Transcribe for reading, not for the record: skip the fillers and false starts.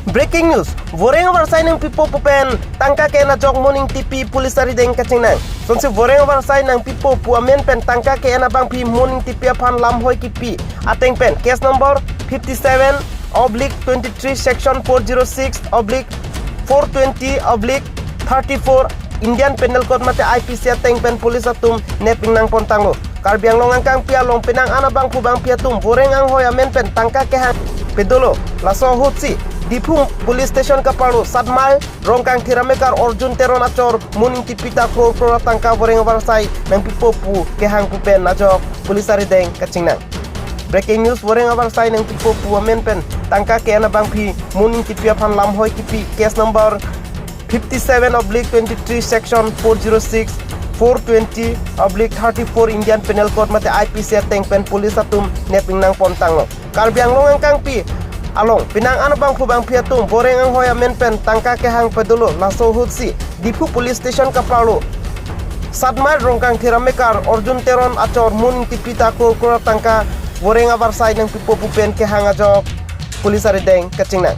Breaking news, voreng warsai nang pipo pupen tangka ke na jog morning TP pulis ari deng kacing nang. Sonsi voreng warsai nang pipo pu amen pen tangka ke na bang pi morning TP apan lam hoi ki pi ateng pen case number 57/23 section 406/420/34 Indian Penal Code mate IPC ateng pen pulis atum neping nang pontango. Karbiang long angkang pia long pinang ana bang pu bang pia tum voreng ang hoi amen pen tangka ke hang pedolo laso hutsi Dipung Police Station Kapalu Sadmai Rongkang Tiramekar Orjun Teron Acor Muning Tipita Pro Tangka Voreng Warsai Nang Pipopu Kehang Pupen Najok Pulisari Deng Kacingnan. Breaking news Voreng Warsai Nang Pipopu Amenpen Tangka Kehana Bangpi Muning Tipia Pan Lamhoi Kipi Case number 57/23 section 406/420/34 Indian Penal Code mate IPC Tengpen Police Atum Neping Nang Pontango. Karbiang Longang Kangpi Along pinang ana bang pu bang piatung boreng ang hoya menpen tangka ke hang pedolo laso hutsi Dipu Police Station Kapalu Sadmar Rongkang Tiramekar Orjun Teron Acor Muning Tipita Kor tangka boreng abarsai nang pipo pupen ke hang ajok Pulisari Deng Kacingnan.